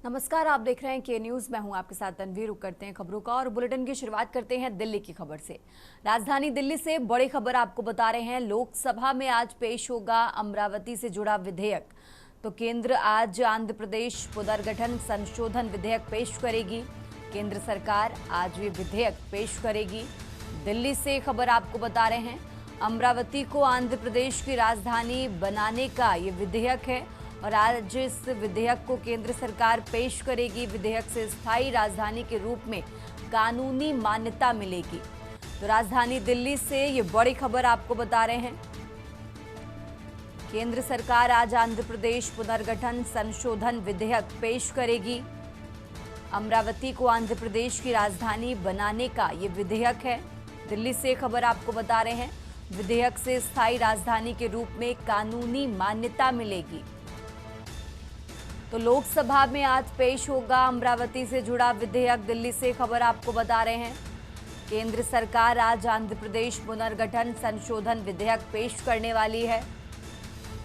नमस्कार, आप देख रहे हैं के न्यूज। मैं हूं आपके साथ तनवीर। रुक करते हैं खबरों का और बुलेटिन की शुरुआत करते हैं दिल्ली की खबर से। राजधानी दिल्ली से बड़ी खबर आपको बता रहे हैं। लोकसभा में आज पेश होगा अमरावती से जुड़ा विधेयक। तो केंद्र आज आंध्र प्रदेश पुनर्गठन संशोधन विधेयक पेश करेगी। केंद्र सरकार आज ये विधेयक पेश करेगी। दिल्ली से खबर आपको बता रहे हैं, अमरावती को आंध्र प्रदेश की राजधानी बनाने का ये विधेयक है और आज इस विधेयक को केंद्र सरकार पेश करेगी। विधेयक से स्थायी राजधानी के रूप में कानूनी मान्यता मिलेगी। तो राजधानी दिल्ली से ये बड़ी खबर आपको बता रहे हैं। केंद्र सरकार आज आंध्र प्रदेश पुनर्गठन संशोधन विधेयक पेश करेगी। अमरावती को आंध्र प्रदेश की राजधानी बनाने का ये विधेयक है। दिल्ली से खबर आपको बता रहे हैं, विधेयक से स्थायी राजधानी के रूप में कानूनी मान्यता मिलेगी। तो लोकसभा में आज पेश होगा अमरावती से जुड़ा विधेयक। दिल्ली से खबर आपको बता रहे हैं, केंद्र सरकार आज आंध्र प्रदेश पुनर्गठन संशोधन विधेयक पेश करने वाली है।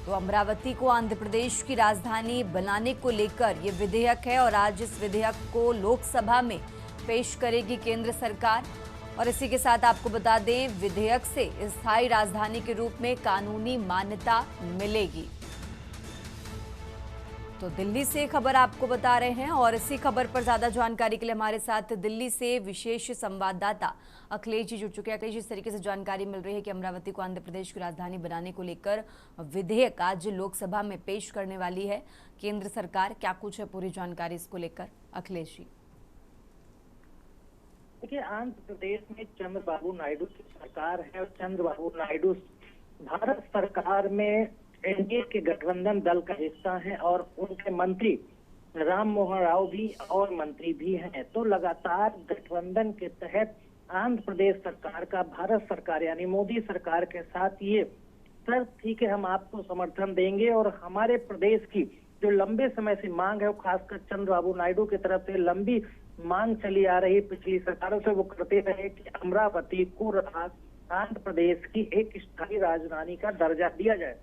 तो अमरावती को आंध्र प्रदेश की राजधानी बनाने को लेकर यह विधेयक है और आज इस विधेयक को लोकसभा में पेश करेगी केंद्र सरकार। और इसी के साथ आपको बता दें, विधेयक से स्थायी राजधानी के रूप में कानूनी मान्यता मिलेगी। तो दिल्ली से खबर आपको बता रहे हैं और इसी खबर पर ज्यादा जानकारी के लिए हमारे साथ दिल्ली से विशेष संवाददाता अखिलेश जी जुड़ चुके हैं। अखिलेश जी, इस तरीके से जानकारी मिल रही है कि अमरावती को आंध्र प्रदेश की राजधानी बनाने को लेकर विधेयक आज लोकसभा में पेश करने वाली है केंद्र सरकार। क्या कुछ है पूरी जानकारी इसको लेकर, अखिलेश जी? देखिए, आंध्र प्रदेश में चंद्रबाबू नायडू की सरकार है और चंद्रबाबू नायडू भारत सरकार में एनडीए के गठबंधन दल का हिस्सा है और उनके मंत्री राम मोहन राव भी और मंत्री भी हैं। तो लगातार गठबंधन के तहत आंध्र प्रदेश सरकार का भारत सरकार यानी मोदी सरकार के साथ ये शर्त थी कि हम आपको समर्थन देंगे और हमारे प्रदेश की जो लंबे समय से मांग है, वो खासकर चंद्रबाबू नायडू की तरफ से लंबी मांग चली आ रही पिछली सरकारों से, वो करते रहे कि अमरावती को आंध्र प्रदेश की एक स्थायी राजधानी का दर्जा दिया जाए।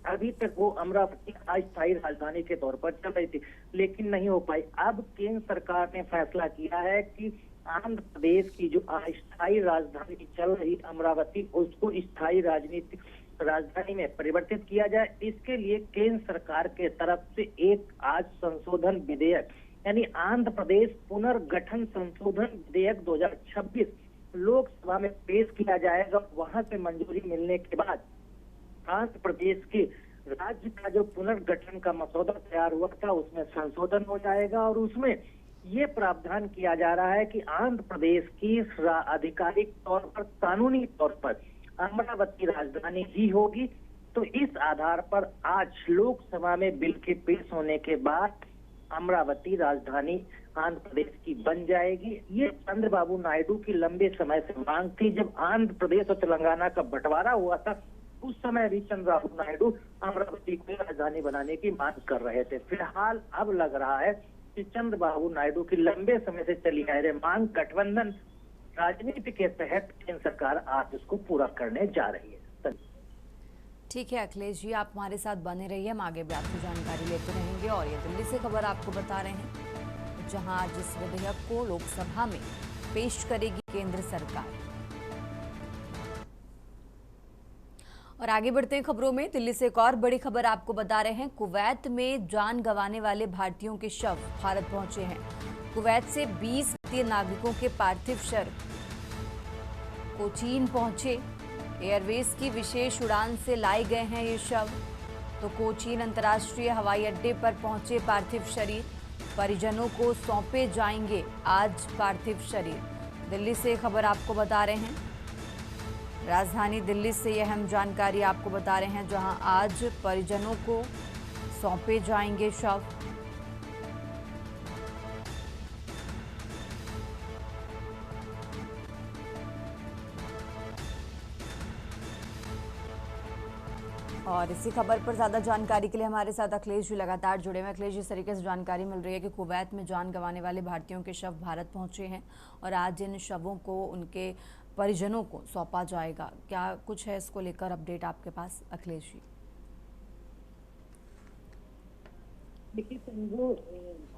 अभी तक वो अमरावती अस्थायी राजधानी के तौर पर चल रही थी, लेकिन नहीं हो पाई। अब केंद्र सरकार ने फैसला किया है कि आंध्र प्रदेश की जो अस्थायी राजधानी चल रही अमरावती, उसको स्थायी राजनीतिक राजधानी में परिवर्तित किया जाए। इसके लिए केंद्र सरकार के तरफ से एक आज संशोधन विधेयक यानी आंध्र प्रदेश पुनर्गठन संशोधन विधेयक 2026 लोकसभा में पेश किया जाएगा। वहां से मंजूरी मिलने के बाद आंध्र प्रदेश के राज्य का जो पुनर्गठन का मसौदा तैयार हुआ था, उसमें संशोधन हो जाएगा और उसमें ये प्रावधान किया जा रहा है कि आंध्र प्रदेश की आधिकारिक तौर पर, कानूनी तौर पर अमरावती राजधानी ही होगी। तो इस आधार पर आज लोकसभा में बिल के पेश होने के बाद अमरावती राजधानी आंध्र प्रदेश की बन जाएगी। ये चंद्रबाबू नायडू की लंबे समय से मांग थी। जब आंध्र प्रदेश और तेलंगाना का बंटवारा हुआ था, उस समय भी चंद्रबाबू नायडू अमरावती को राजधानी बनाने की मांग कर रहे थे। फिलहाल अब लग रहा है कि चंद्रबाबू नायडू की लंबे समय से चली आ रही मांग गठबंधन राजनीति के तहत केंद्र सरकार आज इसको पूरा करने जा रही है। ठीक है अखिलेश जी, आप हमारे साथ बने रहिए, हम आगे भी आपकी जानकारी लेते रहेंगे। और ये दिल्ली से खबर आपको बता रहे हैं, जहां जिस विधेयक को लोकसभा में पेश करेगी केंद्र सरकार। और आगे बढ़ते हैं खबरों में। दिल्ली से एक और बड़ी खबर आपको बता रहे हैं, कुवैत में जान गंवाने वाले भारतीयों के शव भारत पहुंचे हैं। कुवैत से 20 भारतीय नागरिकों के पार्थिव शव कोचीन पहुंचे। एयरवेज की विशेष उड़ान से लाए गए हैं ये शव। तो कोचीन अंतर्राष्ट्रीय हवाई अड्डे पर पहुंचे पार्थिव शरीर, परिजनों को सौंपे जाएंगे आज पार्थिव शरीर। दिल्ली से खबर आपको बता रहे हैं, राजधानी दिल्ली से यह अहम जानकारी आपको बता रहे हैं, जहां आज परिजनों को सौंपे जाएंगे शव। और इसी खबर पर ज्यादा जानकारी के लिए हमारे साथ अखिलेश जी लगातार जुड़े हुए हैं। अखिलेश जी, इस तरीके से जानकारी मिल रही है कि कुवैत में जान गंवाने वाले भारतीयों के शव भारत पहुंचे हैं और आज इन शवों को उनके परिजनों को सौंपा जाएगा। क्या कुछ है इसको लेकर अपडेट आपके पास, अखिलेश जी? देखिए, जो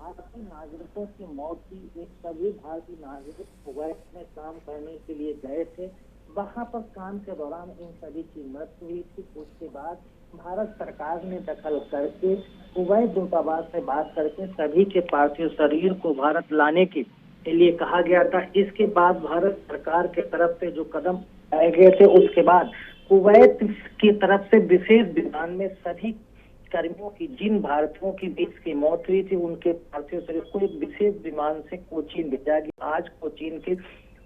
भारतीय नागरिकों की मौत की। एक सभी भारतीय नागरिक कुवैत में काम करने के लिए गए थे, वहां पर काम के दौरान इन सभी की मृत्यु हुई थी। उसके बाद भारत सरकार ने दखल करके कुवैत दूतावास से बात करके सभी के पार्थिव शरीर को भारत लाने के लिए कहा गया था। इसके बाद भारत सरकार के तरफ से जो कदम उठाए गए थे, उसके बाद कुवैत की तरफ से विशेष विमान में सभी कर्मियों की, जिन भारतीयों की 20 की मौत हुई थी, उनके पार्थिव शरीर को एक विशेष विमान से कोचीन भेजा गया। आज कोचीन के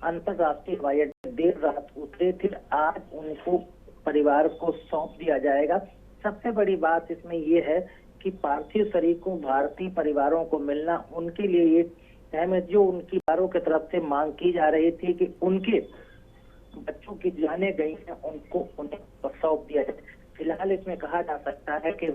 अंतर्राष्ट्रीय हवाई अड्डे देर रात उतरे थे। आज उनको परिवार को सौंप दिया जाएगा। सबसे बड़ी बात इसमें ये है कि पार्थिव शरीर को भारतीय परिवारों को मिलना उनके लिए ये अहम है। जो उनकी परिवारों की तरफ से मांग की जा रही थी कि उनके बच्चों की जाने गई हैं, उनको उन्हें सौंप दिया जाए। फिलहाल इसमें कहा जा सकता है कि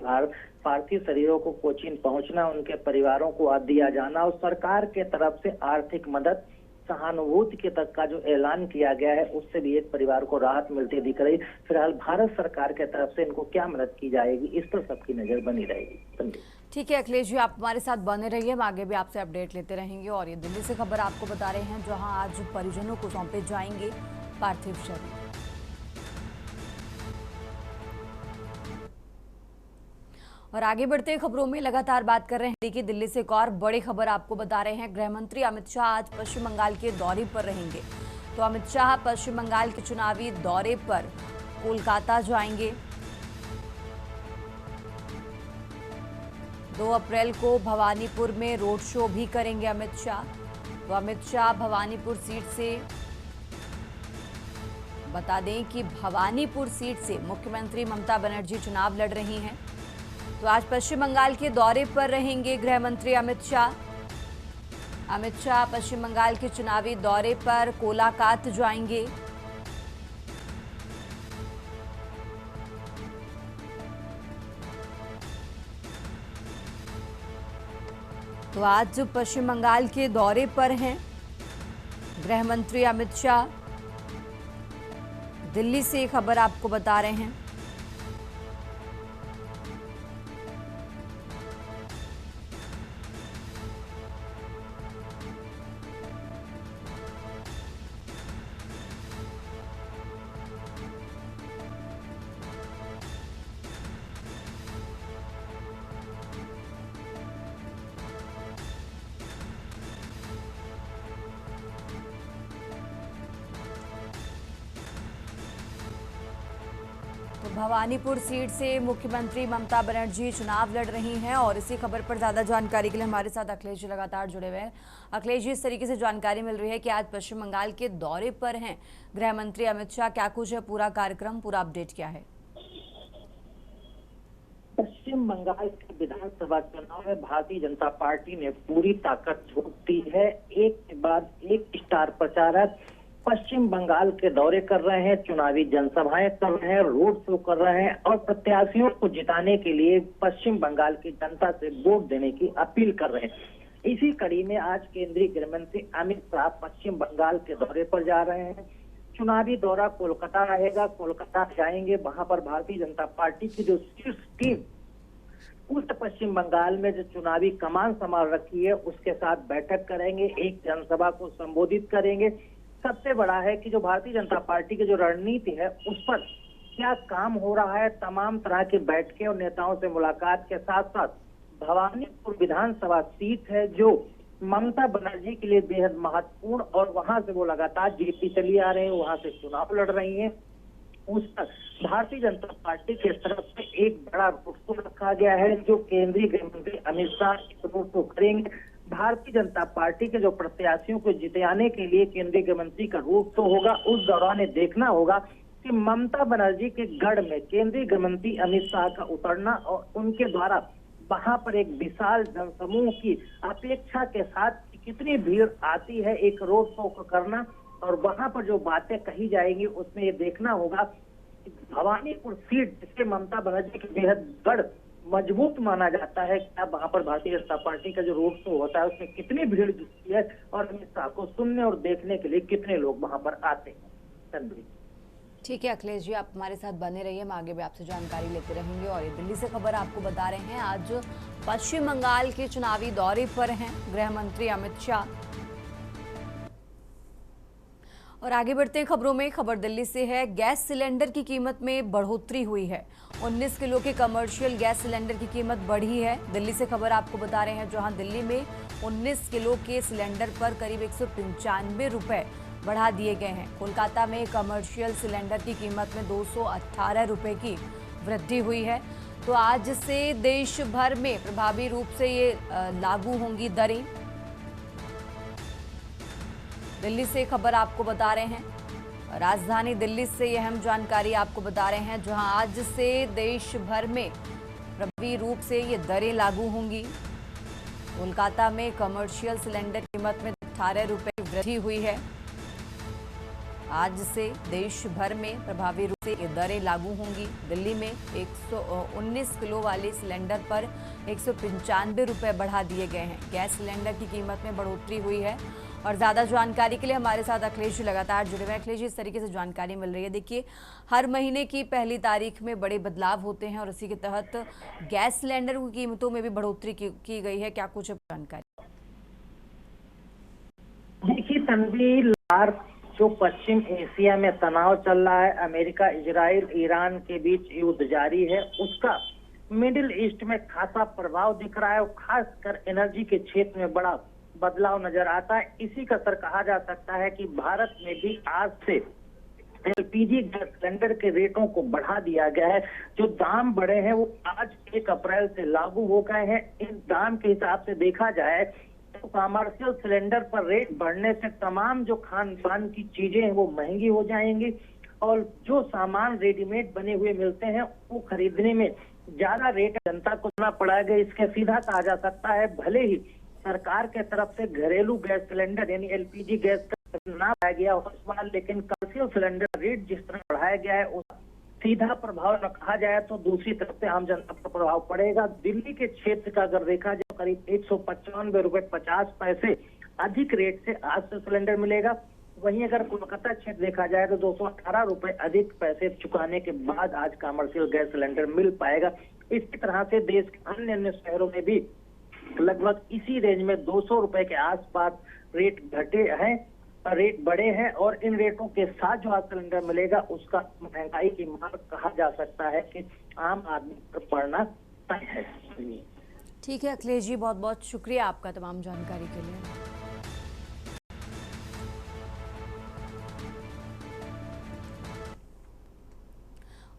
पार्थिव शरीरों को कोचीन पहुंचना, उनके परिवारों को दिया जाना और सरकार के तरफ से आर्थिक मदद, सहानुभूति के तक का जो ऐलान किया गया है, उससे भी एक परिवार को राहत मिलती दिख रही। फिलहाल भारत सरकार के तरफ से इनको क्या मदद की जाएगी, इस पर सबकी नजर बनी रहेगी। ठीक है अखिलेश जी, आप हमारे साथ बने रहिए, हम आगे भी आपसे अपडेट लेते रहेंगे। और ये दिल्ली से खबर आपको बता रहे हैं, जहां आज परिजनों को सौंपे जाएंगे पार्थिव शरीर। और आगे बढ़ते खबरों में लगातार बात कर रहे हैं कि दिल्ली से एक और बड़ी खबर आपको बता रहे हैं। गृह मंत्री अमित शाह आज पश्चिम बंगाल के दौरे पर रहेंगे। तो अमित शाह पश्चिम बंगाल के चुनावी दौरे पर कोलकाता जाएंगे। 2 अप्रैल को भवानीपुर में रोड शो भी करेंगे अमित शाह। तो अमित शाह भवानीपुर सीट से, बता दें कि भवानीपुर सीट से मुख्यमंत्री ममता बनर्जी चुनाव लड़ रही हैं। तो आज पश्चिम बंगाल के दौरे पर रहेंगे गृह मंत्री अमित शाह। अमित शाह पश्चिम बंगाल के चुनावी दौरे पर कोलाकात जाएंगे। तो आज पश्चिम बंगाल के दौरे पर हैं गृह मंत्री अमित शाह। दिल्ली से खबर आपको बता रहे हैं। तो भवानीपुर सीट से मुख्यमंत्री ममता बनर्जी चुनाव लड़ रही हैं। और इसी खबर पर ज्यादा जानकारी के लिए हमारे साथ अखिलेश जी लगातार जुड़े हुए हैं। अखिलेश जी, इस तरीके से जानकारी मिल रही है कि आज पश्चिम बंगाल के दौरे पर हैं गृह मंत्री अमित शाह, क्या कुछ है पूरा कार्यक्रम, पूरा अपडेट क्या है? पश्चिम बंगाल के विधानसभा चुनाव में भारतीय जनता पार्टी ने पूरी ताकत झोंक दी है। एक के बाद एक स्टार प्रचारक पश्चिम बंगाल के दौरे कर रहे हैं, चुनावी जनसभाएं कर रहे हैं, रोड शो कर रहे हैं और प्रत्याशियों को जिताने के लिए पश्चिम बंगाल की जनता से वोट देने की अपील कर रहे हैं। इसी कड़ी में आज केंद्रीय गृह मंत्री अमित शाह पश्चिम बंगाल के दौरे पर जा रहे हैं। चुनावी दौरा कोलकाता रहेगा। कोलकाता जाएंगे, वहां पर भारतीय जनता पार्टी की जो शीर्ष टीम उस पश्चिम बंगाल में जो चुनावी कमान संभाल रखी है, उसके साथ बैठक करेंगे, एक जनसभा को संबोधित करेंगे। सबसे बड़ा है कि जो भारतीय जनता पार्टी की जो रणनीति है, उस पर क्या काम हो रहा है। तमाम तरह की बैठकें और नेताओं से मुलाकात के साथ साथ भवानीपुर विधानसभा सीट है जो ममता बनर्जी के लिए बेहद महत्वपूर्ण, और वहां से वो लगातार जीतती चली आ रहे हैं, वहां से चुनाव लड़ रही हैं। उस पर भारतीय जनता पार्टी की तरफ से एक बड़ा रोड शो रखा गया है, जो केंद्रीय गृह मंत्री अमित शाह इस रोड शो करेंगे। भारतीय जनता पार्टी के जो प्रत्याशियों को जिताने के लिए केंद्रीय गृह मंत्री का रोड शो होगा, उस दौरान देखना होगा कि ममता बनर्जी के गढ़ में केंद्रीय गृह मंत्री अमित शाह का उतरना और उनके द्वारा वहां पर एक विशाल जनसमूह की अपेक्षा के साथ कितनी भीड़ आती है एक रोड शो को करना, और वहां पर जो बातें कही जाएंगी उसमें ये देखना होगा कि भवानीपुर सीट जिसके ममता बनर्जी के बेहद गढ़ मजबूत माना जाता है, क्या वहां पर भारतीय जनता पार्टी का जो रोड शो होता है उसमें कितनी भीड़ जुटती है और अमित शाह को सुनने और देखने के लिए कितने लोग वहां पर आते हैं। ठीक है अखिलेश जी, आप हमारे साथ बने रहिए, हम आगे भी आपसे जानकारी लेते रहेंगे। और ये दिल्ली से खबर आपको बता रहे हैं, आज पश्चिम बंगाल के चुनावी दौरे पर हैं गृह मंत्री अमित शाह। और आगे बढ़ते हैं खबरों में। खबर दिल्ली से है, गैस सिलेंडर की कीमत में बढ़ोतरी हुई है। 19 किलो के कमर्शियल गैस सिलेंडर की कीमत बढ़ी है। दिल्ली से खबर आपको बता रहे हैं, जहां दिल्ली में 19 किलो के सिलेंडर पर करीब 195 रुपए बढ़ा दिए गए हैं। कोलकाता में कमर्शियल सिलेंडर की कीमत में 218 रुपए की वृद्धि हुई है। तो आज से देश भर में प्रभावी रूप से ये लागू होंगी दरें। दिल्ली से खबर आपको बता रहे हैं, राजधानी दिल्ली से यह अहम जानकारी आपको बता रहे हैं, जहां आज से देश भर में प्रभावी रूप से ये दरें लागू होंगी। कोलकाता में कमर्शियल सिलेंडर कीमत में 18 रुपए की वृद्धि हुई है। आज से देश भर में प्रभावी रूप से ये दरें लागू होंगी। दिल्ली में 119 किलो वाले सिलेंडर पर 195 रुपए बढ़ा दिए गए हैं। गैस सिलेंडर की कीमत में बढ़ोतरी हुई है। और ज़्यादा जानकारी के लिए हमारे साथ अखिलेश जी लगातार जुड़े हुए हैं। अखिलेश जी, इस तरीके से जानकारी मिल रही है, देखिए हर महीने की पहली तारीख में बड़े बदलाव होते हैं और इसी के तहत गैस सिलेंडर की कीमतों में भी बढ़ोतरी की गई है, क्या कुछ जानकारी? देखिए तनवीर, जो पश्चिम एशिया में तनाव चल रहा है, अमेरिका, इजराइल, ईरान के बीच युद्ध जारी है, उसका मिडिल ईस्ट में खासा प्रभाव दिख रहा है और खासकर एनर्जी के क्षेत्र में बड़ा बदलाव नजर आता है। इसी का असर कहा जा सकता है कि भारत में भी आज से एलपीजी गैस सिलेंडर के रेटों को बढ़ा दिया गया है। जो दाम बढ़े हैं वो आज 1 अप्रैल से लागू हो गए हैं। इस दाम के हिसाब से देखा जाए तो कमर्शियल सिलेंडर पर रेट बढ़ने से तमाम जो खान पान की चीजें हैं वो महंगी हो जाएंगी और जो सामान रेडीमेड बने हुए मिलते हैं वो खरीदने में ज्यादा रेट जनता को देना पड़ेगा। इसके सीधा कहा जा सकता है, भले ही सरकार के तरफ से घरेलू गैस सिलेंडर यानी एलपीजी गैस का ना बढ़ाया गया हो इस बार, लेकिन कमर्शियल सिलेंडर रेट जिस तरह बढ़ाया गया है उसका सीधा प्रभाव न कहा जाए तो दूसरी तरफ से आम जनता पर प्रभाव पड़ेगा। दिल्ली के क्षेत्र का अगर देखा जाए करीब 195 रुपए 50 पैसे अधिक रेट से आज से सिलेंडर मिलेगा। वहीं अगर कोलकाता क्षेत्र देखा जाए तो 218 रुपए अधिक पैसे चुकाने के बाद आज कमर्शियल गैस सिलेंडर मिल पाएगा। इसी तरह से देश के अन्य शहरों में भी लगभग इसी रेंज में 200 रुपए के आसपास रेट घटे हैं, रेट बढ़े हैं और इन रेटों के साथ जो आज सिलेंडर मिलेगा उसका महंगाई की मार कहा जा सकता है कि आम आदमी पर पड़ना तय है। ठीक है अखिलेश जी, बहुत बहुत शुक्रिया आपका तमाम जानकारी के लिए।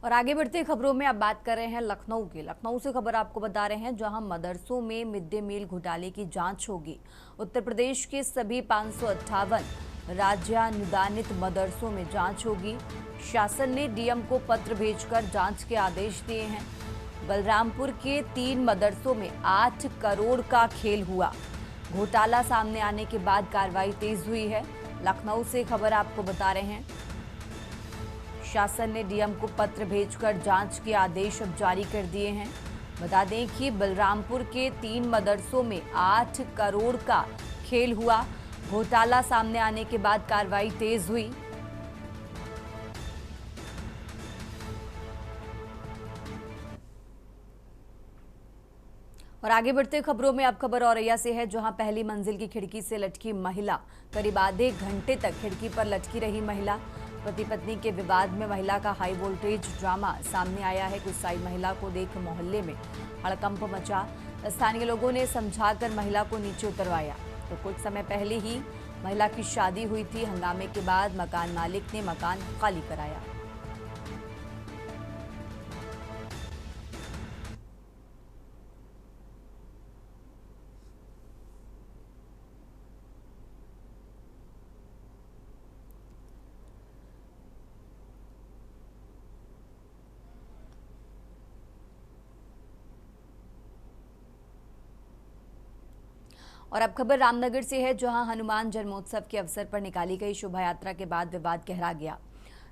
और आगे बढ़ते खबरों में अब बात कर रहे हैं लखनऊ की। लखनऊ से खबर आपको बता रहे हैं, जहां मदरसों में मिड डे मील घोटाले की जांच होगी। उत्तर प्रदेश के सभी 558 राज्यानुदानित मदरसों में जांच होगी। शासन ने डीएम को पत्र भेजकर जांच के आदेश दिए हैं। बलरामपुर के 3 मदरसों में 8 करोड़ का खेल हुआ। घोटाला सामने आने के बाद कार्रवाई तेज हुई है। लखनऊ से खबर आपको बता रहे हैं, शासन ने डीएम को पत्र भेजकर जांच के आदेश अब जारी कर दिए हैं। बता दें कि बलरामपुर के 3 मदरसों में 8 करोड़ का खेल हुआ। घोटाला सामने आने के बाद कार्रवाई तेज हुई। और आगे बढ़ते खबरों में अब खबर औरैया से है, जहां पहली मंजिल की खिड़की से लटकी महिला, करीब आधे घंटे तक खिड़की पर लटकी रही महिला। पति पत्नी के विवाद में महिला का हाई वोल्टेज ड्रामा सामने आया है। गुस्साई महिला को देख मोहल्ले में हड़कंप मचा। स्थानीय लोगों ने समझाकर महिला को नीचे उतरवाया। तो कुछ समय पहले ही महिला की शादी हुई थी। हंगामे के बाद मकान मालिक ने मकान खाली कराया। और अब खबर रामनगर से है, जहां हनुमान जन्मोत्सव के अवसर पर निकाली गई शोभा यात्रा के बाद विवाद गहरा गया।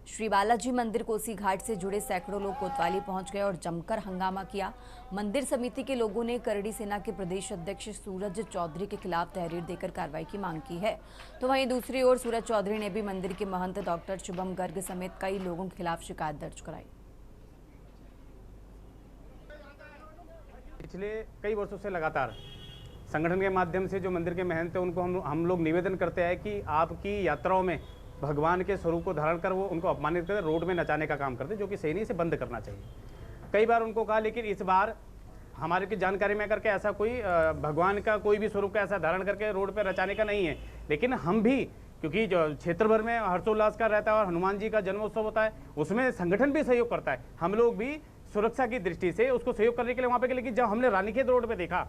श्री बालाजी मंदिर कोसी घाट से जुड़े सैकड़ों लोग कोतवाली पहुंच गए और जमकर हंगामा किया। मंदिर समिति के लोगों ने करड़ी सेना के प्रदेश अध्यक्ष सूरज चौधरी के खिलाफ तहरीर देकर कार्रवाई की मांग की है। तो वहीं दूसरी ओर सूरज चौधरी ने भी मंदिर के महंत डॉक्टर शुभम गर्ग समेत कई लोगों के खिलाफ शिकायत दर्ज कराई। पिछले कई वर्षों से लगातार संगठन के माध्यम से जो मंदिर के महंत हैं उनको हम लोग निवेदन करते हैं कि आपकी यात्राओं में भगवान के स्वरूप को धारण कर वो उनको अपमानित करते, रोड में नचाने का काम करते, जो कि सही नहीं, से बंद करना चाहिए। कई बार उनको कहा, लेकिन इस बार हमारे की जानकारी में करके ऐसा कोई भगवान का कोई भी स्वरूप का ऐसा धारण करके रोड पर नचाने का नहीं है। लेकिन हम भी, क्योंकि जो क्षेत्र भर में हर्षोल्लास का रहता है और हनुमान जी का जन्मोत्सव होता है, उसमें संगठन भी सहयोग करता है, हम लोग भी सुरक्षा की दृष्टि से उसको सहयोग करने के लिए वहाँ पे। लेकिन जब हमने रानीखेत रोड पे देखा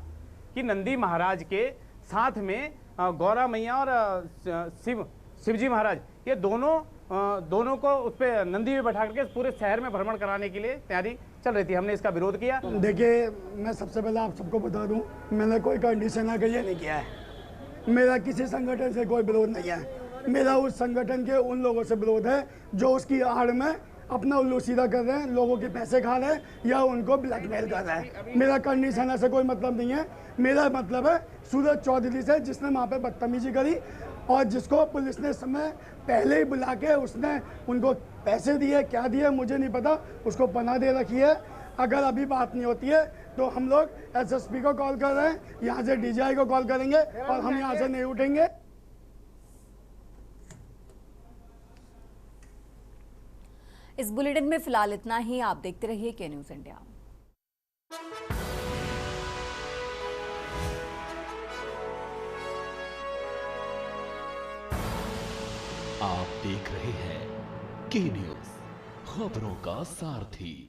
कि नंदी महाराज के साथ में गौरा मैया और शिवजी महाराज, ये दोनों को उस पर नंदी में बैठा करके पूरे शहर में भ्रमण कराने के लिए तैयारी चल रही थी, हमने इसका विरोध किया। देखिए, मैं सबसे पहले आप सबको बता दूं, मैंने कोई कंडीशन आकर ये नहीं किया है। मेरा किसी संगठन से कोई विरोध नहीं है। मेरा उस संगठन के उन लोगों से विरोध है जो उसकी आड़ में अपना उल्लू सीधा कर रहे हैं, लोगों के पैसे खा रहे हैं या उनको ब्लैकमेल कर रहे हैं। मेरा कंडीशन से कोई मतलब नहीं है। मेरा मतलब है सूरज चौधरी से, जिसने वहाँ पे बदतमीजी करी और जिसको पुलिस ने समय पहले ही बुला के उसने उनको पैसे दिए, क्या दिए मुझे नहीं पता, उसको पनाह दे रखी है। अगर अभी बात नहीं होती है तो हम लोग एसएसपी को कॉल कर रहे हैं, यहाँ से डीजीआई को कॉल करेंगे और हम यहाँ से नहीं उठेंगे। इस बुलेटिन में फिलहाल इतना ही। आप देखते रहिए के न्यूज़ इंडिया। आप देख रहे हैं के न्यूज़, खबरों का सारथी।